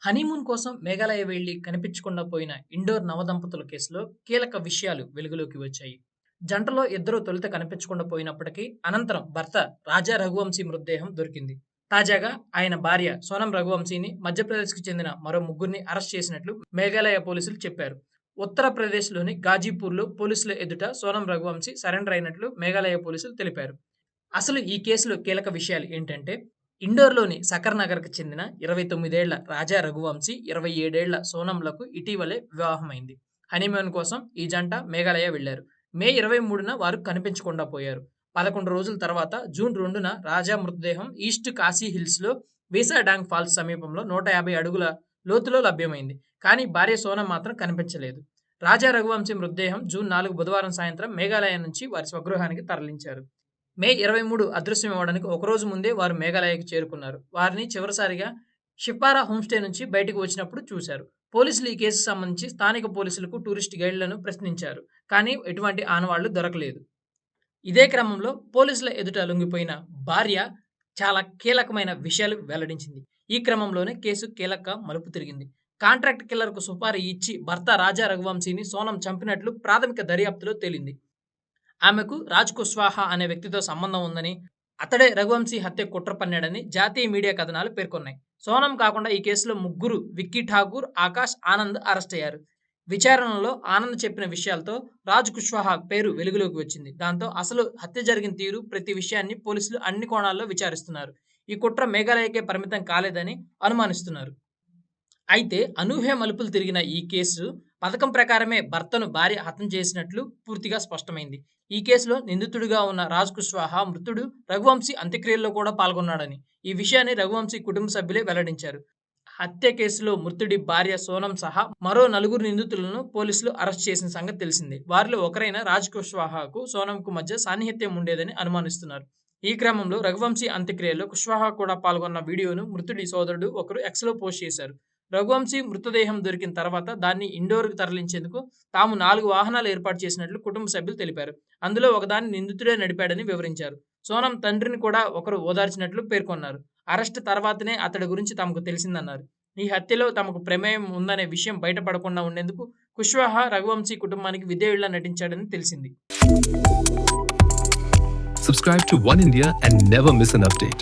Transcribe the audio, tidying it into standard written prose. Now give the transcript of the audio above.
Honeymoon కోసం మేఘాలయ వెళ్లి కనిపించకుండా పోయిన ఇండోర్ నవదంపతుల కేసులో కీలక విషయాలు వెలుగులోకి వచ్చాయి. జంటలో ఇద్దరూ తొలుత కనిపించకుండా పోయినప్పటికీ అనంతరం భర్త రాజా రఘువంశీ మృతదేహం దొరికింది. తాజాగా ఆయన భార్య సోనం రఘువంశీని మధ్యప్రదేశ్‌కి చెందిన మరో ముగ్గురిని అరెస్ట్ చేసినట్లు మేఘాలయ పోలీసులు చెప్పారు. ఉత్తరప్రదేశ్‌లోని గాజీపూర్‌లో పోలీసుల ఎదుట సోనం రఘువంశీ సరెండర్ అయినట్లు మేఘాలయ పోలీసులు తెలిపారు. అసలు ఈ కేసులో కీలక విషయాలు ఏంటంటే, ఇండోర్‌లోని సకర్ నగర్‌కి చెందిన 29 ఏళ్ల రాజా రఘువంశీ, 27 ఏళ్ల సోనంలకు ఇటీవలే వివాహమైంది. హనీమూన్ కోసం ఈ జంట మేఘాలయ వెళ్లారు. మే 23న వారు కనిపించకుండా పోయారు. 11 రోజుల తర్వాత జూన్ 2న రాజా మృతదేహం ఈస్ట్ ఖాసీ హిల్స్‌లో వీసాడాంగ్ ఫాల్స్ సమీపంలో 150 అడుగుల లోతులో లభ్యమైంది. కానీ భార్య సోనం మాత్రం కనిపించలేదు. రాజా రఘువంశీ మృతదేహం జూన్ 4 బుధవారం సాయంత్రం మేఘాలయ నుంచి వారి స్వగృహానికి తరలించారు. మే 23 అదృశ్యమవ్వడానికి ఒకరోజు ముందే వారు మేఘాలయకి చేరుకున్నారు. వారిని చివరిసారిగా షిప్పారా హోమ్‌స్టే నుంచి బయటకు వచ్చినప్పుడు చూశారు. పోలీసులు ఈ కేసుకు సంబంధించి స్థానిక పోలీసులకు, టూరిస్ట్ గైడ్‌లను ప్రశ్నించారు. కానీ ఎటువంటి ఆనవాళ్లు దొరకలేదు. ఇదే క్రమంలో పోలీసుల ఎదుట లొంగిపోయిన భార్య చాలా కీలకమైన విషయాలు వెల్లడించింది. ఈ క్రమంలోనే కేసు కీలక మలుపు తిరిగింది. కాంట్రాక్ట్ కిల్లర్‌కు సుపారీ ఇచ్చి భర్త రాజా రఘువంశీని సోనం చంపినట్లు ప్రాథమిక దర్యాప్తులో తేలింది. ఆమెకు రాజ్ కుష్వాహా అనే వ్యక్తితో సంబంధం ఉందని, అతడే రఘువంశీ హత్యకు కుట్ర పన్నాడని జాతీయ మీడియా కథనాలు పేర్కొన్నాయి. సోనం కాకుండా ఈ కేసులో ముగ్గురు విక్కీ ఠాకూర్, ఆకాష్ ఆనంద్ అరెస్ట్ అయ్యారు. విచారణలో ఆనంద్ చెప్పిన విషయాలతో రాజ్ కుష్వాహా పేరు వెలుగులోకి వచ్చింది. దాంతో అసలు హత్య జరిగిన తీరు, ప్రతి విషయాన్ని పోలీసులు అన్ని కోణాల్లో విచారిస్తున్నారు. ఈ కుట్ర మేఘాలయకే పరిమితం కాలేదని అనుమానిస్తున్నారు. అయితే అనూహ్య మలుపులు తిరిగిన ఈ కేసు పథకం ప్రకారమే భర్తను భార్య హతం చేసినట్లు పూర్తిగా స్పష్టమైంది. ఈ కేసులో నిందితుడిగా ఉన్న రాజ్ కుష్వాహా మృతుడు రఘువంశీ అంత్యక్రియల్లో కూడా పాల్గొన్నాడని, ఈ విషయాన్ని రఘువంశీ కుటుంబ సభ్యులే వెల్లడించారు. హత్య కేసులో మృతుడి భార్య సోనం సహా మరో 4 నిందితులను పోలీసులు అరెస్ట్ చేసిన సంగతి తెలిసిందే. వారిలో ఒకరైన రాజ్ కుష్వాహాకు సోనంకు మధ్య సాన్నిహిత్యం ఉండేదని అనుమానిస్తున్నారు. ఈ క్రమంలో రఘువంశీ అంత్యక్రియల్లో కుష్వాహా కూడా పాల్గొన్న వీడియోను మృతుడి సోదరుడు ఒకరు ఎక్స్‌లో పోస్ట్ చేశారు. రఘువంశీ మృతదేహం దొరికిన తర్వాత దాన్ని ఇండోర్‌కు తరలించేందుకు తాము 4 వాహనాలు ఏర్పాటు చేసినట్లు కుటుంబ సభ్యులు తెలిపారు. అందులో ఒకదాన్ని నిందితుడే నడిపాడని వివరించారు. సోనం తండ్రిని కూడా ఒకరు ఓదార్చినట్లు పేర్కొన్నారు. అరెస్ట్ తర్వాతనే అతడి గురించి తమకు తెలిసిందన్నారు. ఈ హత్యలో తమకు ప్రమేయం ఉందనే విషయం బయటపడకుండా ఉండేందుకు కుష్వాహా రఘువంశీ కుటుంబానికి విధేయుడిలా నటించాడని తెలిసింది. Subscribe to One India and never miss an update.